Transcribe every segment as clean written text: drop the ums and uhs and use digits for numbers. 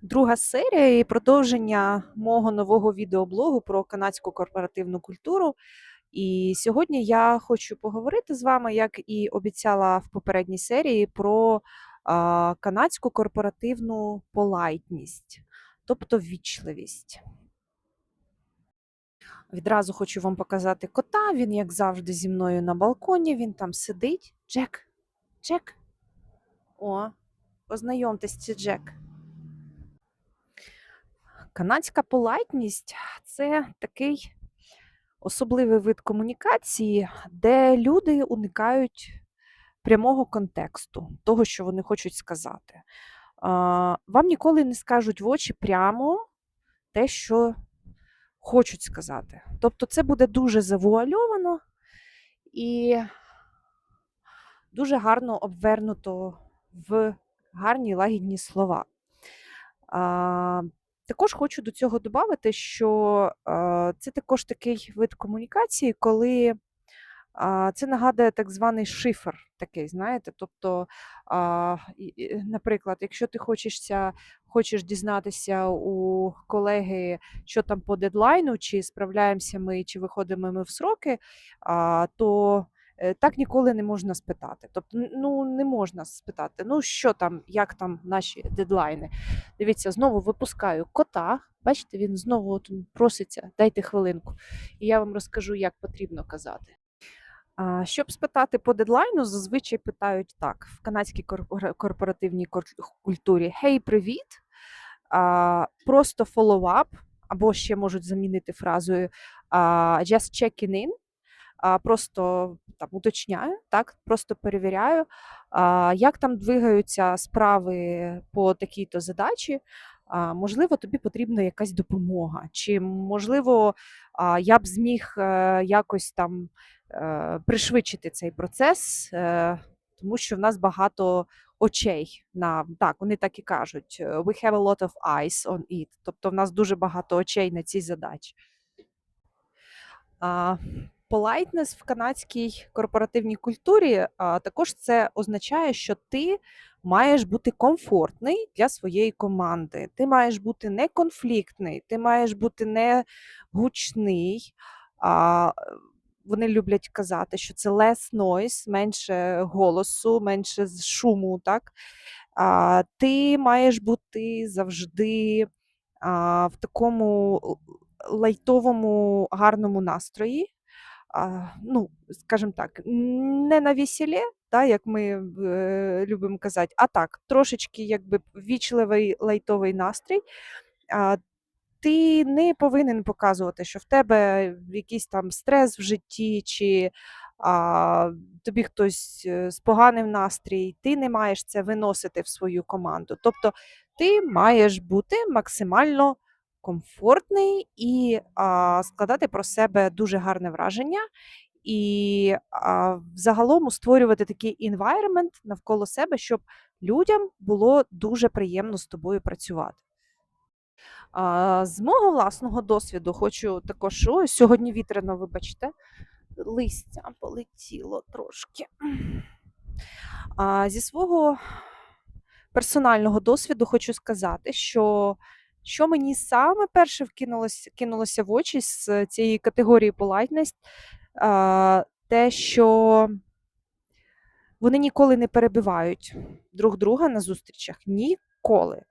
Друга серія і продовження мого нового відеоблогу про канадську корпоративну культуру. І сьогодні я хочу поговорити з вами, як і обіцяла в попередній серії, про канадську корпоративну полайтність, тобто ввічливість. Відразу хочу вам показати кота. Він, як завжди, зі мною на балконі. Він там сидить. Джек. Джек. О, познайомтесь, це Джек. Канадська полайтність – це такий особливий вид комунікації, де люди уникають прямого контексту, того, що вони хочуть сказати. Вам ніколи не скажуть в очі прямо те, що хочуть сказати. Тобто це буде дуже завуальовано і дуже гарно обвернуто в гарні лагідні слова. Також хочу до цього додати, що це також такий вид комунікації, коли це нагадує так званий шифр такий, знаєте. Тобто, наприклад, якщо ти хочеш дізнатися у колеги, що там по дедлайну, чи справляємося ми, чи виходимо ми в сроки, то так ніколи не можна спитати. Тобто, не можна спитати, що там, як там наші дедлайни. Дивіться, знову випускаю кота. Бачите, він знову проситься, дайте хвилинку. І я вам розкажу, як потрібно казати. Щоб спитати по дедлайну, зазвичай питають так, в канадській корпоративній культурі: «Хей, привіт!» Просто follow-up, або ще можуть замінити фразою «just checking in», просто там уточняю, так, просто перевіряю, як там двигаються справи по такій-то задачі. Можливо, тобі потрібна якась допомога, чи, можливо, я б зміг якось там пришвидшити цей процес, тому що в нас багато очей. Так, вони так і кажуть, we have a lot of eyes on it, тобто в нас дуже багато очей на цій задачі. Politeness в канадській корпоративній культурі також це означає, що ти маєш бути комфортний для своєї команди, ти маєш бути не конфліктний, ти маєш бути не гучний. Вони люблять казати, що це less noise, менше голосу, менше шуму. Так? Ти маєш бути завжди в такому лайтовому, гарному настрої. Скажімо так, не на весіллі, як ми любимо казати, а так, трошечки якби ввічливий лайтовий настрій. Ти не повинен показувати, що в тебе якийсь там стрес в житті, чи тобі хтось споганив настрій, ти не маєш це виносити в свою команду. Тобто ти маєш бути максимально комфортний і складати про себе дуже гарне враження, і загалом створювати такий environment навколо себе, щоб людям було дуже приємно з тобою працювати. З мого власного досвіду хочу також, сьогодні вітряно, вибачте, листя полетіло трошки. Зі свого персонального досвіду хочу сказати, що мені саме перше кинулося в очі з цієї категорії politeness, те, що вони ніколи не перебивають друг друга на зустрічах. Ніколи.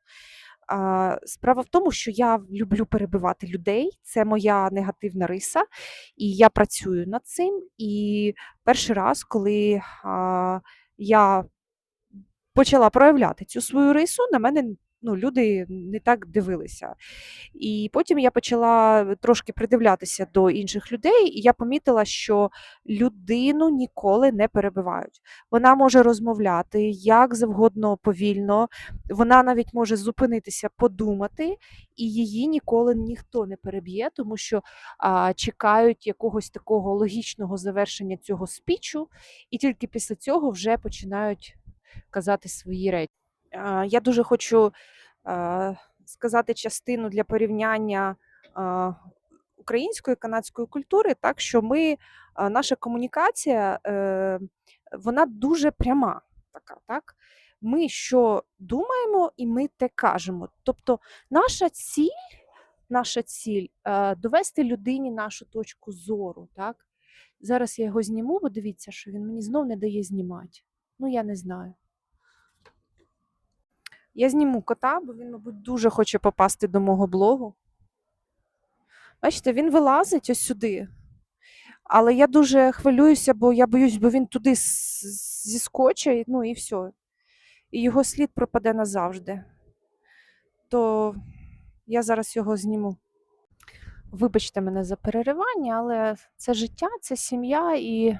Справа в тому, що я люблю перебивати людей, це моя негативна риса, і я працюю над цим. І перший раз, коли я почала проявляти цю свою рису, на мене люди не так дивилися. І потім я почала трошки придивлятися до інших людей, і я помітила, що людину ніколи не перебивають. Вона може розмовляти як завгодно повільно, вона навіть може зупинитися, подумати, і її ніколи ніхто не переб'є, тому що чекають якогось такого логічного завершення цього спічу, і тільки після цього вже починають казати свої речі. Я дуже хочу сказати частину для порівняння української і канадської культури, так що наша комунікація, вона дуже пряма. Така, так? Ми що думаємо, і ми те кажемо. Тобто наша ціль довести людині нашу точку зору. Так? Зараз я його зніму, бо дивіться, що він мені знов не дає знімати. Ну, я не знаю. Я зніму кота, бо він, мабуть, дуже хоче попасти до мого блогу. Бачите, він вилазить ось сюди. Але я дуже хвилююся, бо я боюсь, бо він туди зіскочить, ну і все. І його слід пропаде назавжди. То я зараз його зніму. Вибачте мене за переривання, але це життя, це сім'я, і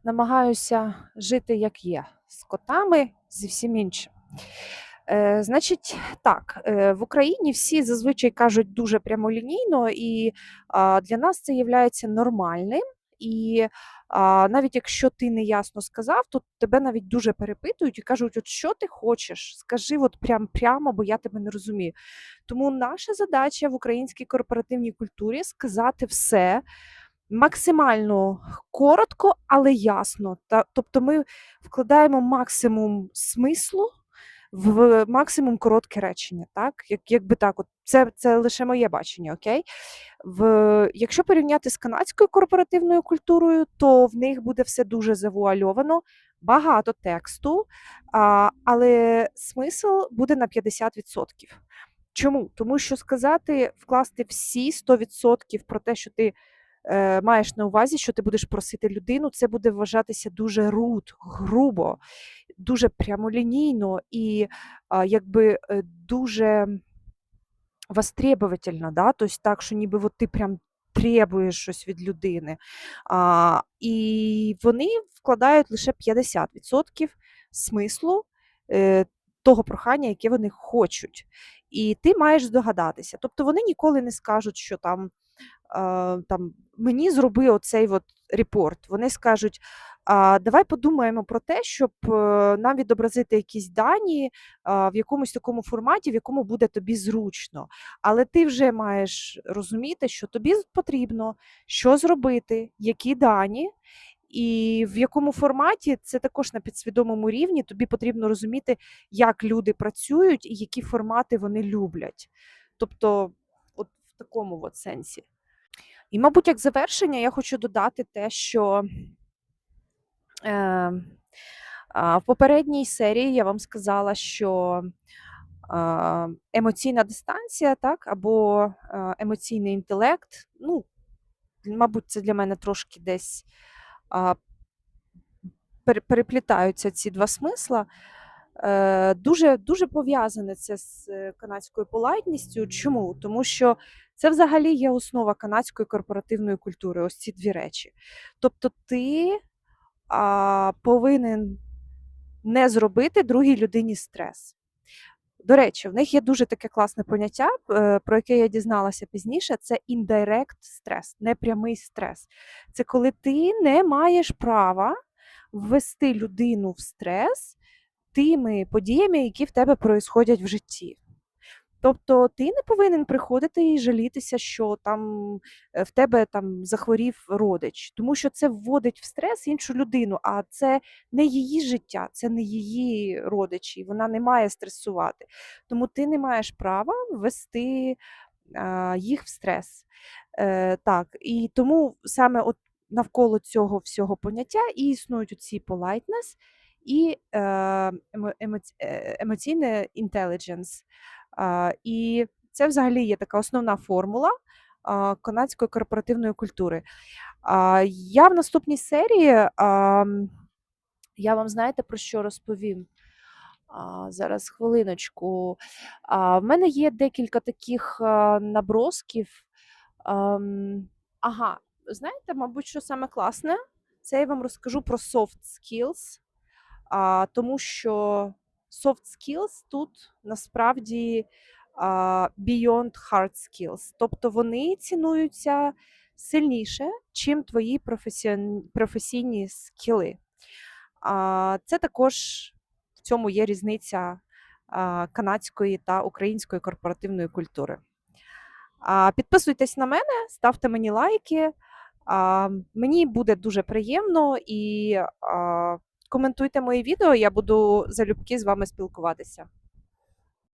намагаюся жити як є, з котами, зі всім іншим. Значить, так, в Україні всі зазвичай кажуть дуже прямолінійно, і для нас це є нормальним. І навіть якщо ти не ясно сказав, то тебе навіть дуже перепитують і кажуть, от що ти хочеш, скажи от прямо, бо я тебе не розумію. Тому наша задача в українській корпоративній культурі сказати все максимально коротко, але ясно. Тобто ми вкладаємо максимум смислу в максимум коротке речення, так? Якби так, от це лише моє бачення, окей? Якщо порівняти з канадською корпоративною культурою, то в них буде все дуже завуальовано, багато тексту, але смисл буде на 50%. Чому? Тому що вкласти всі 100% про те, що ти маєш на увазі, що ти будеш просити людину, це буде вважатися дуже грубо, дуже прямолінійно і якби дуже востребовательно, да? Тобто так, що ніби от ти прям требуєш щось від людини. І вони вкладають лише 50% смислу того прохання, яке вони хочуть. І ти маєш здогадатися. Тобто вони ніколи не скажуть, що там мені зроби оцей от репорт. Вони скажуть, давай подумаємо про те, щоб нам відобразити якісь дані в якомусь такому форматі, в якому буде тобі зручно. Але ти вже маєш розуміти, що тобі потрібно, що зробити, які дані, і в якому форматі, це також на підсвідомому рівні, тобі потрібно розуміти, як люди працюють і які формати вони люблять. Тобто, от в такому от сенсі. І, мабуть, як завершення я хочу додати те, що в попередній серії я вам сказала, що емоційна дистанція, так, або емоційний інтелект, ну, мабуть, це для мене трошки десь переплітаються ці два смисла. Дуже, дуже пов'язане це з канадською полайтністю. Чому? Тому що це взагалі є основа канадської корпоративної культури, ось ці дві речі. Тобто ти повинен не зробити другій людині стрес. До речі, в них є дуже таке класне поняття, про яке я дізналася пізніше, це indirect стрес, непрямий стрес. Це коли ти не маєш права ввести людину в стрес тими подіями, які в тебе происходять в житті. Тобто ти не повинен приходити і жалітися, що там в тебе там захворів родич, тому що це вводить в стрес іншу людину, а це не її життя, це не її родичі, вона не має стресувати. Тому ти не маєш права ввести їх в стрес. Так, і тому саме от навколо цього всього поняття і існують оці politeness і емоційне intelligence. І це взагалі є така основна формула канадської корпоративної культури. Я в наступній серії, я вам знаєте, про що розповім? Зараз хвилиночку. В мене є декілька таких набросків. Ага, знаєте, мабуть, що саме класне? Це я вам розкажу про soft skills, тому що soft skills тут насправді beyond hard skills. Тобто вони цінуються сильніше, чим твої професійні скіли. Це також в цьому є різниця канадської та української корпоративної культури. Підписуйтесь на мене, ставте мені лайки. Мені буде дуже приємно і коментуйте мої відео, я буду залюбки з вами спілкуватися.